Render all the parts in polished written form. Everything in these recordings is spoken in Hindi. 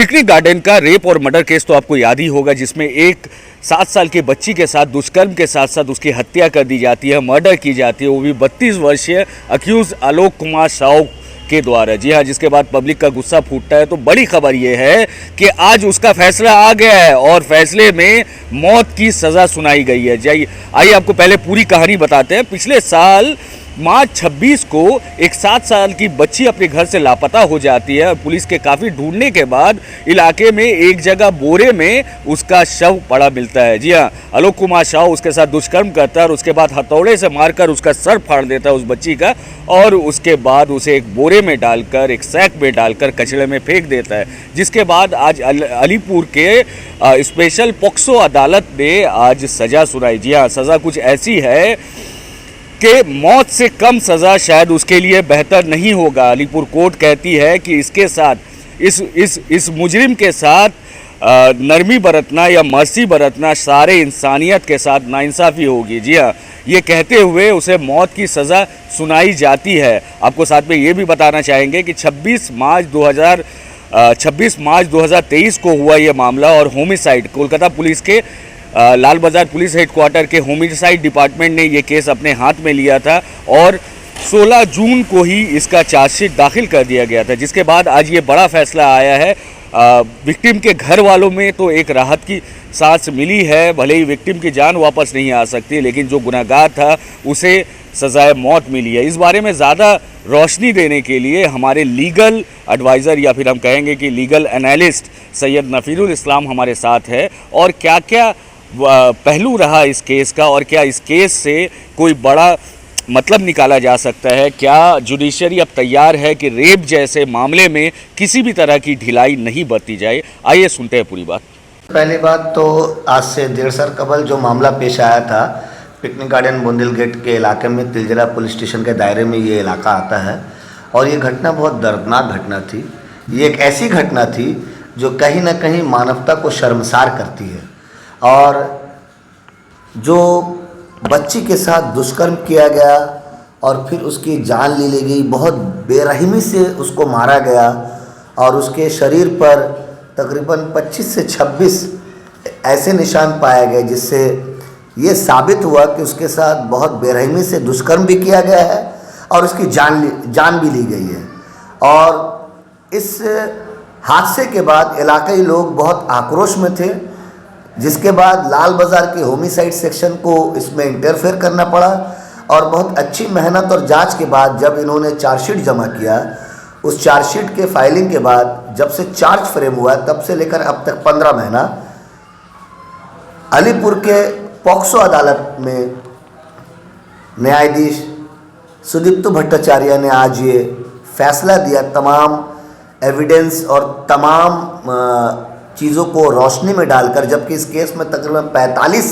पिकनिक गार्डन का रेप और मर्डर केस तो आपको याद ही होगा, जिसमें एक 7 साल की बच्ची के साथ दुष्कर्म के साथ साथ उसकी हत्या कर दी जाती है, मर्डर की जाती है, वो भी 32 वर्षीय अक्यूज आलोक कुमार साहू के द्वारा। जी हाँ, जिसके बाद पब्लिक का गुस्सा फूटता है। तो बड़ी खबर ये है कि आज उसका फैसला आ गया है और फैसले में मौत की सज़ा सुनाई गई है। जाइए आइए आपको पहले पूरी कहानी बताते हैं। पिछले साल मार्च 26 को एक 7 साल की बच्ची अपने घर से लापता हो जाती है। पुलिस के काफ़ी ढूंढने के बाद इलाके में एक जगह बोरे में उसका शव पड़ा मिलता है। जी हाँ, आलोक कुमार साहू उसके साथ दुष्कर्म करता है और उसके बाद हथौड़े से मारकर उसका सर फाड़ देता है उस बच्ची का, और उसके बाद उसे एक बोरे में डालकर, एक सैक में डालकर कचड़े में फेंक देता है। जिसके बाद आज अलीपुर के स्पेशल पॉक्सो अदालत ने आज सज़ा सुनाई। जी हाँ, सज़ा कुछ ऐसी है कि मौत से कम सज़ा शायद उसके लिए बेहतर नहीं होगा। अलीपुर कोर्ट कहती है कि इसके साथ इस मुजरिम के साथ नरमी बरतना या मर्सी बरतना सारे इंसानियत के साथ नाइंसाफ़ी होगी। जी हाँ, ये कहते हुए उसे मौत की सज़ा सुनाई जाती है। आपको साथ में ये भी बताना चाहेंगे कि 26 मार्च 2023 को हुआ ये मामला, और होमिसाइड कोलकाता पुलिस के लाल बाजार पुलिस हेडक्वार्टर के होमिसाइड डिपार्टमेंट ने ये केस अपने हाथ में लिया था और 16 जून को ही इसका चार्जशीट दाखिल कर दिया गया था। जिसके बाद आज ये बड़ा फैसला आया है। विक्टिम के घर वालों में तो एक राहत की सांस मिली है। भले ही विक्टिम की जान वापस नहीं आ सकती, लेकिन जो गुनहगार था उसे सजाए मौत मिली है। इस बारे में ज़्यादा रोशनी देने के लिए हमारे लीगल एडवाइज़र या फिर हम कहेंगे कि लीगल एनालिस्ट सैयद नफ़ीरुल इस्लाम हमारे साथ है, और क्या क्या पहलू रहा इस केस का और क्या इस केस से कोई बड़ा मतलब निकाला जा सकता है। क्या जुडिशरी अब तैयार है कि रेप जैसे मामले में किसी भी तरह की ढिलाई नहीं बरती जाए। आइए सुनते हैं पूरी बात। पहली बात तो आज से 1.5 साल कबल जो मामला पेश आया था पिकनिक गार्डन बोंदिल गेट के इलाके में, तिलजरा पुलिस स्टेशन के दायरे में ये इलाका आता है, और ये घटना बहुत दर्दनाक घटना थी। ये एक ऐसी घटना थी जो कहीं ना कहीं मानवता को शर्मसार करती है। और जो बच्ची के साथ दुष्कर्म किया गया और फिर उसकी जान ले ली गई, बहुत बेरहमी से उसको मारा गया, और उसके शरीर पर तकरीबन 25 से 26 ऐसे निशान पाए गए जिससे ये साबित हुआ कि उसके साथ बहुत बेरहमी से दुष्कर्म भी किया गया है और उसकी जान भी ली गई है। और इस हादसे के बाद इलाकाई लोग बहुत आक्रोश में थे, जिसके बाद लाल बाज़ार के होमिसाइड सेक्शन को इसमें इंटरफेयर करना पड़ा। और बहुत अच्छी मेहनत और जांच के बाद जब इन्होंने चार्जशीट जमा किया, उस चार्जशीट के फाइलिंग के बाद जब से चार्ज फ्रेम हुआ तब से लेकर अब तक 15 महीना अलीपुर के पॉक्सो अदालत में न्यायाधीश सुदीप्त भट्टाचार्य ने आज ये फैसला दिया। तमाम एविडेंस और तमाम चीज़ों को रोशनी में डालकर, जबकि इस केस में तकरीबन 45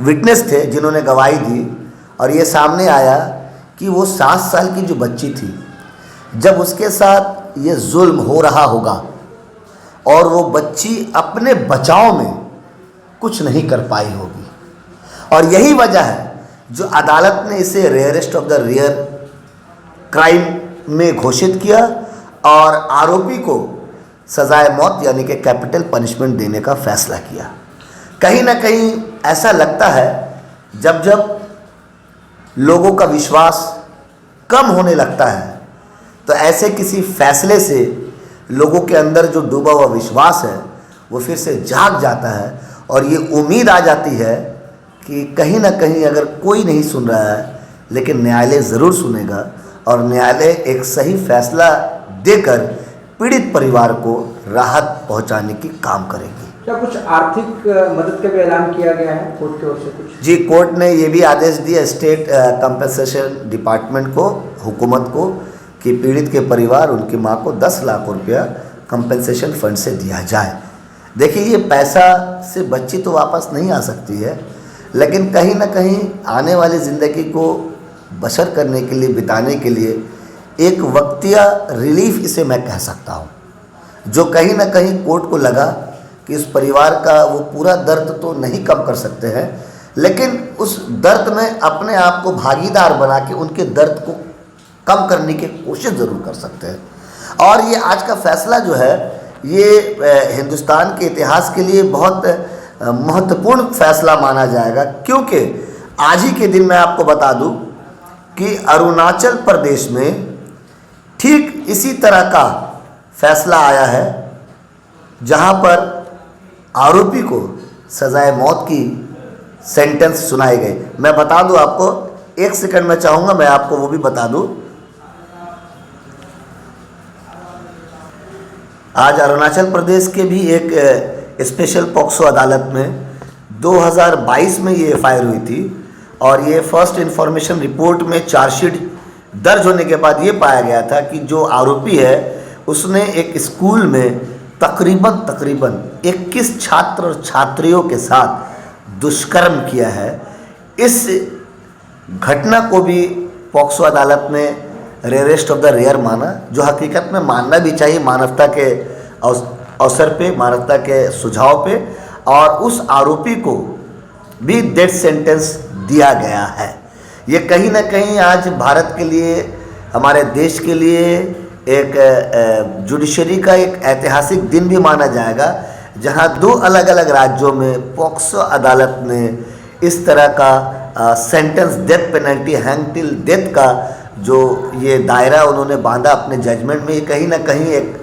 विटनेस थे जिन्होंने गवाही दी, और ये सामने आया कि वो 7 साल की जो बच्ची थी, जब उसके साथ ये जुल्म हो रहा होगा और वो बच्ची अपने बचाव में कुछ नहीं कर पाई होगी, और यही वजह है जो अदालत ने इसे rarest of the rare crime में घोषित किया और आरोपी को सजाए मौत यानी कि कैपिटल पनिशमेंट देने का फैसला किया। कहीं ना कहीं ऐसा लगता है जब जब लोगों का विश्वास कम होने लगता है तो ऐसे किसी फैसले से लोगों के अंदर जो डूबा हुआ विश्वास है वो फिर से जाग जाता है, और ये उम्मीद आ जाती है कि कहीं ना कहीं अगर कोई नहीं सुन रहा है लेकिन न्यायालय ज़रूर सुनेगा, और न्यायालय एक सही फैसला देकर पीड़ित परिवार को राहत पहुंचाने की काम करेगी। क्या कुछ आर्थिक मदद का भी ऐलान किया गया है कोर्ट की ओर से? कुछ जी, कोर्ट ने ये भी आदेश दिया स्टेट कंपनसेशन डिपार्टमेंट को, हुकूमत को, कि पीड़ित के परिवार, उनकी मां को 10 लाख रुपया कंपनसेशन फंड से दिया जाए। देखिए, ये पैसा से बच्ची तो वापस नहीं आ सकती है, लेकिन कहीं ना कहीं आने वाली ज़िंदगी को बसर करने के लिए, बिताने के लिए एक वक्तिया रिलीफ इसे मैं कह सकता हूँ, जो कहीं ना कहीं कोर्ट को लगा कि उस परिवार का वो पूरा दर्द तो नहीं कम कर सकते हैं, लेकिन उस दर्द में अपने आप को भागीदार बना के उनके दर्द को कम करने की कोशिश ज़रूर कर सकते हैं। और ये आज का फैसला जो है ये हिंदुस्तान के इतिहास के लिए बहुत महत्वपूर्ण फैसला माना जाएगा, क्योंकि आज ही के दिन मैं आपको बता दूं कि अरुणाचल प्रदेश में ठीक इसी तरह का फैसला आया है, जहां पर आरोपी को सजाए मौत की सेंटेंस सुनाई गई। मैं बता दूं आपको, एक सेकंड में चाहूँगा मैं आपको वो भी बता दूं। आज अरुणाचल प्रदेश के भी एक स्पेशल पॉक्सो अदालत में 2022 में ये एफआईआर हुई थी, और ये फर्स्ट इंफॉर्मेशन रिपोर्ट में चार्जशीट दर्ज होने के बाद ये पाया गया था कि जो आरोपी है उसने एक स्कूल में तकरीबन 21 छात्र और छात्रियों के साथ दुष्कर्म किया है। इस घटना को भी पॉक्सो अदालत ने रेयरेस्ट ऑफ द रेयर माना, जो हकीकत में मानना भी चाहिए मानवता के अवसर पे, मानवता के सुझाव पे, और उस आरोपी को भी डेथ सेंटेंस दिया गया है। ये कहीं ना कहीं आज भारत के लिए, हमारे देश के लिए एक जुडिशरी का एक ऐतिहासिक दिन भी माना जाएगा, जहां 2 अलग अलग राज्यों में पॉक्सो अदालत ने इस तरह का sentence, death penalty, hang till death का जो ये दायरा उन्होंने बांधा अपने जजमेंट में, ये कहीं ना कहीं एक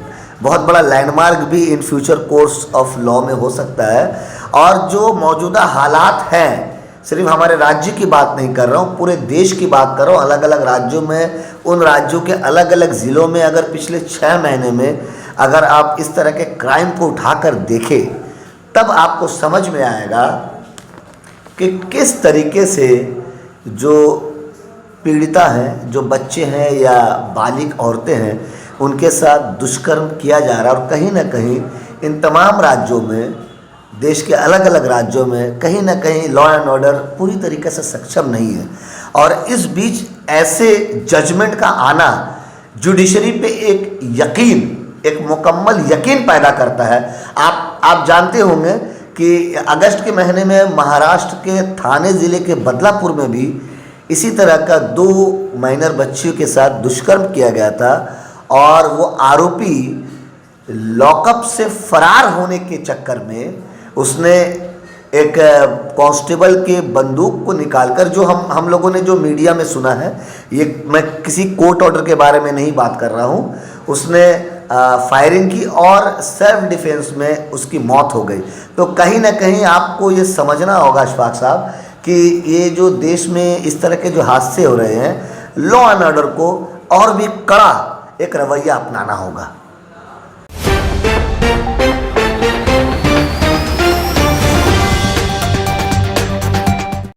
बहुत बड़ा लैंडमार्क भी in future course of law में हो सकता है। और जो मौजूदा हालात हैं, सिर्फ हमारे राज्य की बात नहीं कर रहा हूँ, पूरे देश की बात कर रहा हूँ, अलग अलग राज्यों में, उन राज्यों के अलग अलग ज़िलों में अगर पिछले 6 महीने में अगर आप इस तरह के क्राइम को उठाकर देखें, तब आपको समझ में आएगा कि किस तरीके से जो पीड़िता हैं, जो बच्चे हैं या बालिग औरतें हैं, उनके साथ दुष्कर्म किया जा रहा है। और कहीं ना कहीं इन तमाम राज्यों में, देश के अलग अलग राज्यों में कहीं ना कहीं लॉ एंड ऑर्डर पूरी तरीके से सक्षम नहीं है, और इस बीच ऐसे जजमेंट का आना जुडिशरी पे एक यकीन, एक मुकम्मल यकीन पैदा करता है। आप जानते होंगे कि अगस्त के महीने में महाराष्ट्र के थाने ज़िले के बदलापुर में भी इसी तरह का 2 माइनर बच्चियों के साथ दुष्कर्म किया गया था, और वो आरोपी लॉकअप से फरार होने के चक्कर में उसने एक कांस्टेबल के बंदूक को निकालकर, जो हम लोगों ने जो मीडिया में सुना है, ये मैं किसी कोर्ट ऑर्डर के बारे में नहीं बात कर रहा हूँ, उसने फायरिंग की और सेल्फ डिफेंस में उसकी मौत हो गई। तो कहीं ना कहीं आपको ये समझना होगा अशफाक साहब कि ये जो देश में इस तरह के जो हादसे हो रहे हैं, लॉ एंड ऑर्डर को और भी कड़ा एक रवैया अपनाना होगा।